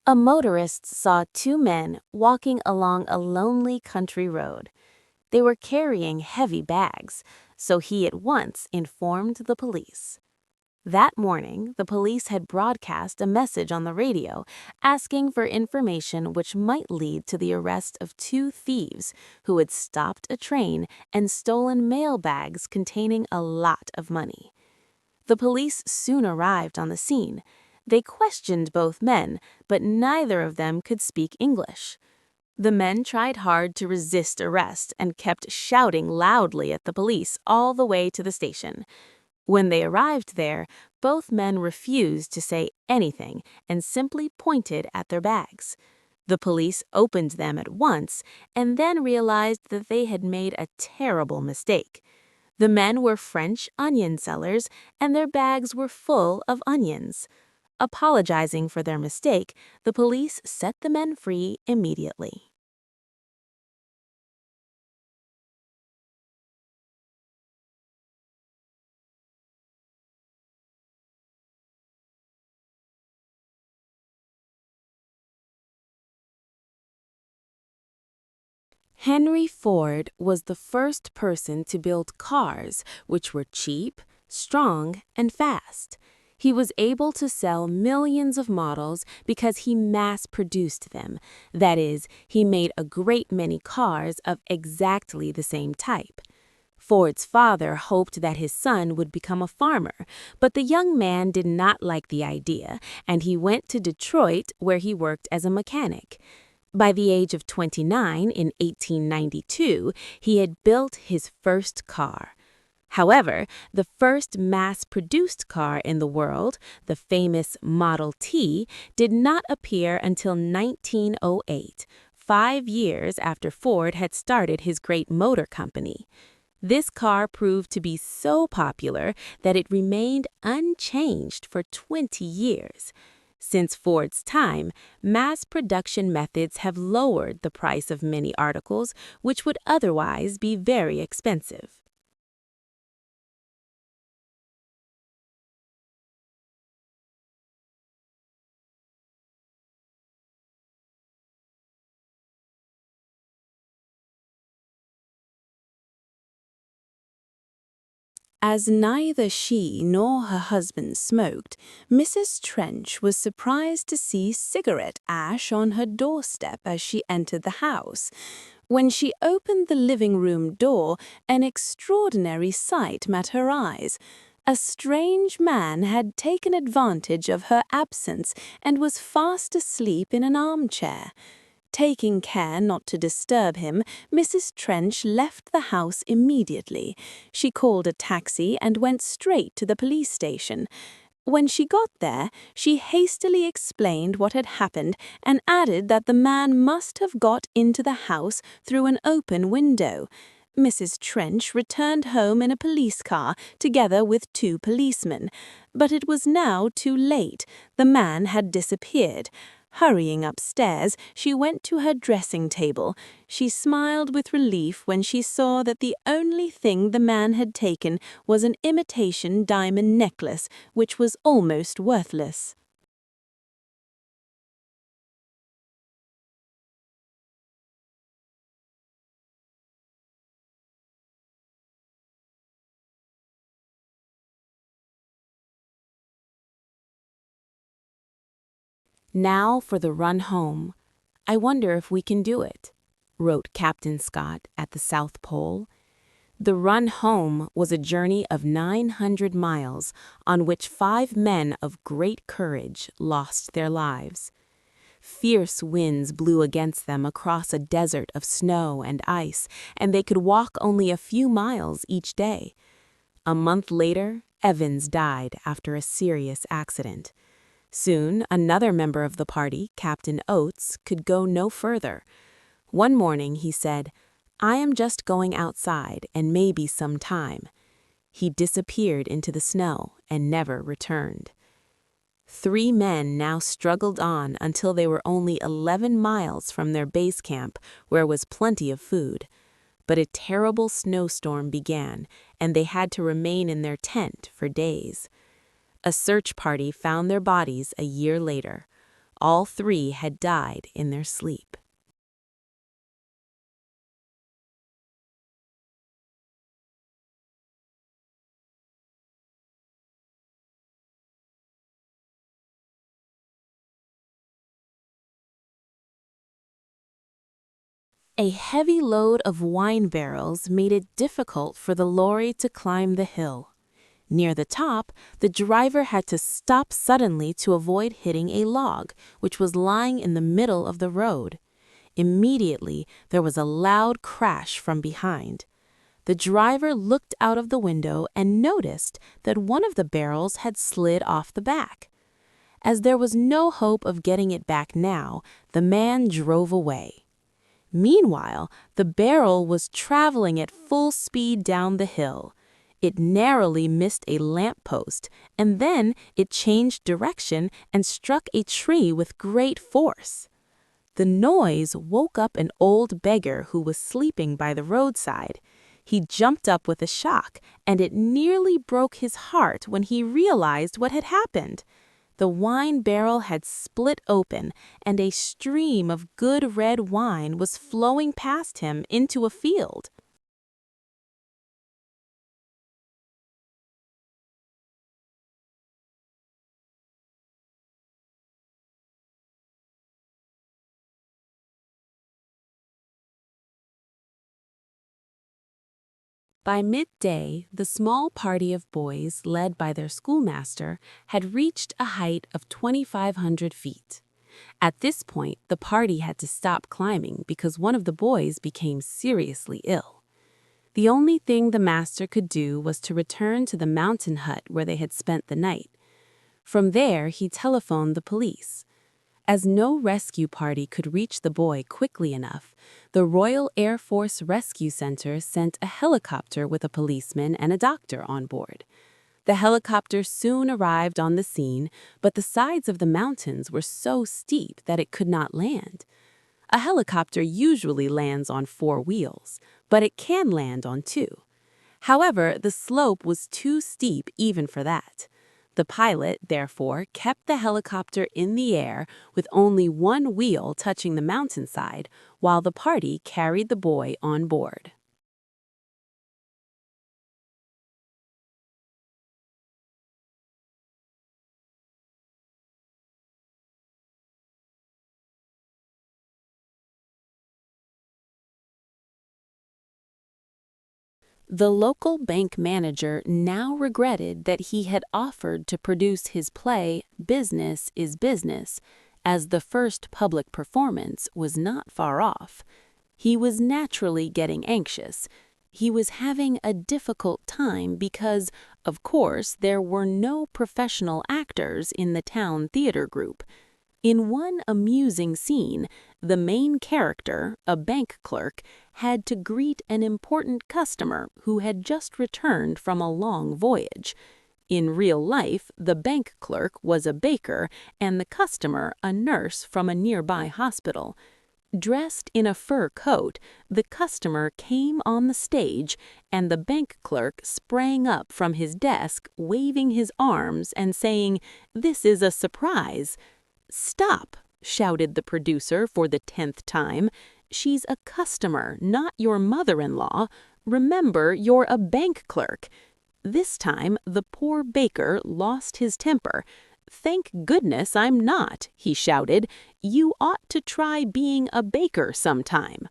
A motorist saw two men walking along a lonely country road. They were carrying heavy bags, so he at once informed the police. That morning, the police had broadcast a message on the radio asking for information which might lead to the arrest of two thieves who had stopped a train and stolen mail bags containing a lot of money. The police soon arrived on the scene. They questioned both men, but neither of them could speak English. The men tried hard to resist arrest and kept shouting loudly at the police all the way to the station. When they arrived there, both men refused to say anything and simply pointed at their bags. The police opened them at once and then realized that they had made a terrible mistake. The men were French onion sellers and their bags were full of onions. Apologizing for their mistake, the police set the men free immediately. Henry Ford was the first person to build cars which were cheap, strong, and fast. He was able to sell millions of models because he mass-produced them. That is, he made a great many cars of exactly the same type. Ford's father hoped that his son would become a farmer, but the young man did not like the idea, and he went to Detroit where he worked as a mechanic. By the age of 29 in 1892, he had built his first car. However, the first mass-produced car in the world, the famous Model T, did not appear until 1908, 5 years after Ford had started his great motor company. This car proved to be so popular that it remained unchanged for 20 years. Since Ford's time, mass production methods have lowered the price of many articles which would otherwise be very expensive. As neither she nor her husband smoked, Mrs. Trench was surprised to see cigarette ash on her doorstep as she entered the house. When she opened the living room door, an extraordinary sight met her eyes. A strange man had taken advantage of her absence and was fast asleep in an armchair. Taking care not to disturb him, Mrs. Trench left the house immediately. She called a taxi and went straight to the police station. When she got there, she hastily explained what had happened and added that the man must have got into the house through an open window. Mrs. Trench returned home in a police car together with 2 policemen. But it was now too late. The man had disappeared. Hurrying upstairs, she went to her dressing table. She smiled with relief when she saw that the only thing the man had taken was an imitation diamond necklace, which was almost worthless. "Now for the run home. I wonder if we can do it," wrote Captain Scott at the South Pole. The run home was a journey of 900 miles on which 5 men of great courage lost their lives. Fierce winds blew against them across a desert of snow and ice, and they could walk only a few miles each day. A month later, Evans died after a serious accident. Soon, another member of the party, Captain Oates, could go no further. One morning he said, "I am just going outside and maybe some time." He disappeared into the snow and never returned. 3 men now struggled on until they were only 11 miles from their base camp, where was plenty of food. But a terrible snowstorm began, and they had to remain in their tent for days. A search party found their bodies a year later. All three had died in their sleep. A heavy load of wine barrels made it difficult for the lorry to climb the hill. Near the top, the driver had to stop suddenly to avoid hitting a log, which was lying in the middle of the road. Immediately, there was a loud crash from behind. The driver looked out of the window and noticed that one of the barrels had slid off the back. As there was no hope of getting it back now, the man drove away. Meanwhile, the barrel was traveling at full speed down the hill. It narrowly missed a lamppost, and then it changed direction and struck a tree with great force. The noise woke up an old beggar who was sleeping by the roadside. He jumped up with a shock, and it nearly broke his heart when he realized what had happened. The wine barrel had split open, and a stream of good red wine was flowing past him into a field. By midday, the small party of boys, led by their schoolmaster, had reached a height of 2,500 feet. At this point, the party had to stop climbing because one of the boys became seriously ill. The only thing the master could do was to return to the mountain hut where they had spent the night. From there, he telephoned the police. As no rescue party could reach the boy quickly enough, the Royal Air Force Rescue Center sent a helicopter with a policeman and a doctor on board. The helicopter soon arrived on the scene, but the sides of the mountains were so steep that it could not land. A helicopter usually lands on 4 wheels, but it can land on 2. However, the slope was too steep even for that. The pilot, therefore, kept the helicopter in the air with only 1 wheel touching the mountainside, while the party carried the boy on board. The local bank manager now regretted that he had offered to produce his play Business is Business, as the first public performance was not far off. He was naturally getting anxious. He was having a difficult time because, of course, there were no professional actors in the town theater group. In one amusing scene, the main character, a bank clerk, had to greet an important customer who had just returned from a long voyage. In real life, the bank clerk was a baker and the customer a nurse from a nearby hospital. Dressed in a fur coat, the customer came on the stage, and the bank clerk sprang up from his desk, waving his arms and saying, "This is a surprise." "Stop!" shouted the producer for the 10th time. "She's a customer, not your mother-in-law. Remember, you're a bank clerk." This time, the poor baker lost his temper. "Thank goodness I'm not," he shouted. "You ought to try being a baker sometime."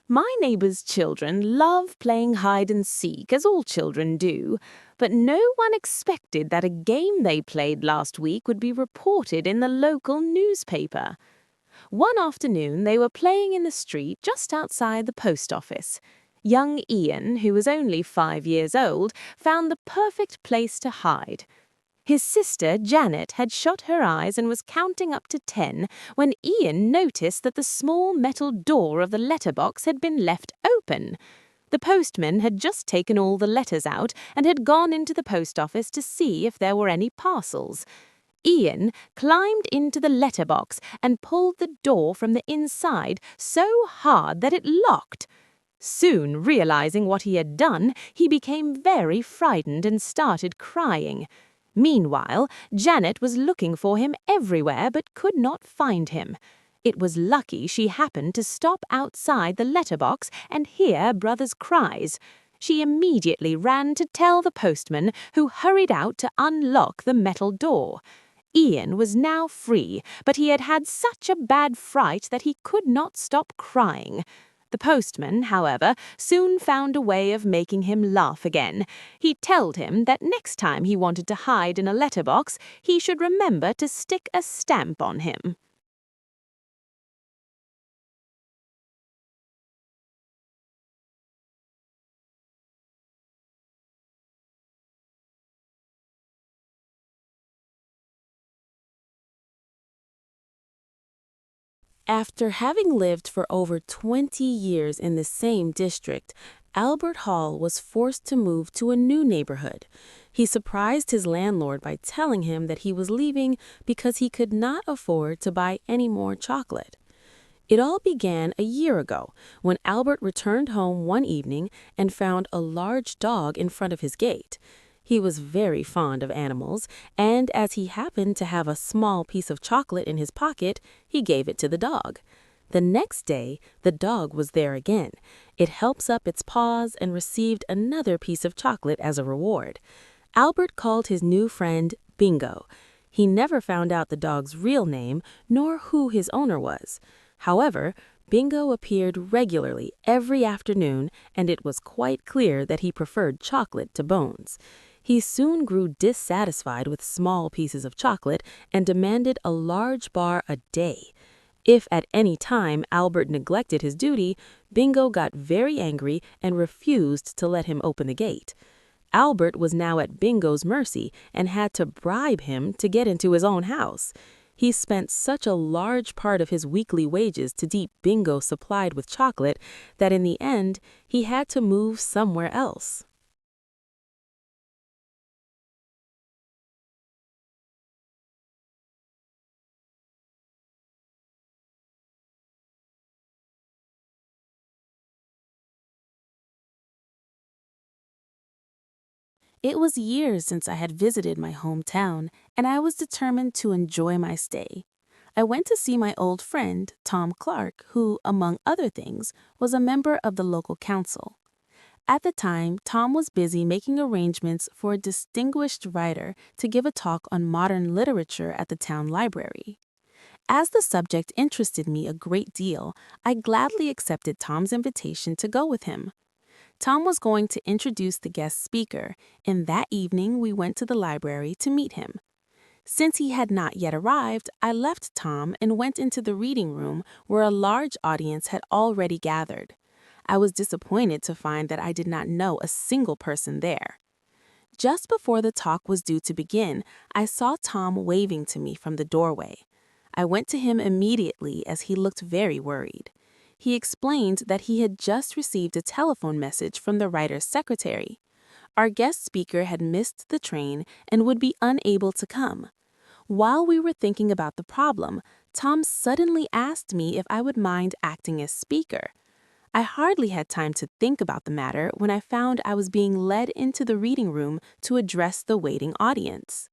My neighbor's children love playing hide and seek, as all children do, but no one expected that a game they played last week would be reported in the local newspaper. One afternoon, they were playing in the street just outside the post office. Young Ian, who was only 5 years old, found the perfect place to hide. His sister, Janet, had shut her eyes and was counting up to 10 when Ian noticed that the small metal door of the letterbox had been left open. The postman had just taken all the letters out and had gone into the post office to see if there were any parcels. Ian climbed into the letterbox and pulled the door from the inside so hard that it locked. Soon realizing what he had done, he became very frightened and started crying. Meanwhile, Janet was looking for him everywhere but could not find him. It was lucky she happened to stop outside the letterbox and hear Brother's cries. She immediately ran to tell the postman, who hurried out to unlock the metal door. Ian was now free, but he had had such a bad fright that he could not stop crying. The postman, however, soon found a way of making him laugh again. He told him that next time he wanted to hide in a letterbox, he should remember to stick a stamp on him. After having lived for over 20 years in the same district, Albert Hall was forced to move to a new neighborhood. He surprised his landlord by telling him that he was leaving because he could not afford to buy any more chocolate. It all began a year ago when Albert returned home one evening and found a large dog in front of his gate. He was very fond of animals, and as he happened to have a small piece of chocolate in his pocket, he gave it to the dog. The next day, the dog was there again. It helped up its paws and received another piece of chocolate as a reward. Albert called his new friend Bingo. He never found out the dog's real name, nor who his owner was. However, Bingo appeared regularly every afternoon, and it was quite clear that he preferred chocolate to bones. He soon grew dissatisfied with small pieces of chocolate and demanded a large bar a day. If at any time Albert neglected his duty, Bingo got very angry and refused to let him open the gate. Albert was now at Bingo's mercy and had to bribe him to get into his own house. He spent such a large part of his weekly wages to keep Bingo supplied with chocolate that in the end he had to move somewhere else. It was years since I had visited my hometown, and I was determined to enjoy my stay. I went to see my old friend, Tom Clark, who, among other things, was a member of the local council. At the time, Tom was busy making arrangements for a distinguished writer to give a talk on modern literature at the town library. As the subject interested me a great deal, I gladly accepted Tom's invitation to go with him. Tom was going to introduce the guest speaker, and that evening we went to the library to meet him. Since he had not yet arrived, I left Tom and went into the reading room where a large audience had already gathered. I was disappointed to find that I did not know a single person there. Just before the talk was due to begin, I saw Tom waving to me from the doorway. I went to him immediately as he looked very worried. He explained that he had just received a telephone message from the writer's secretary. Our guest speaker had missed the train and would be unable to come. While we were thinking about the problem, Tom suddenly asked me if I would mind acting as speaker. I hardly had time to think about the matter when I found I was being led into the reading room to address the waiting audience.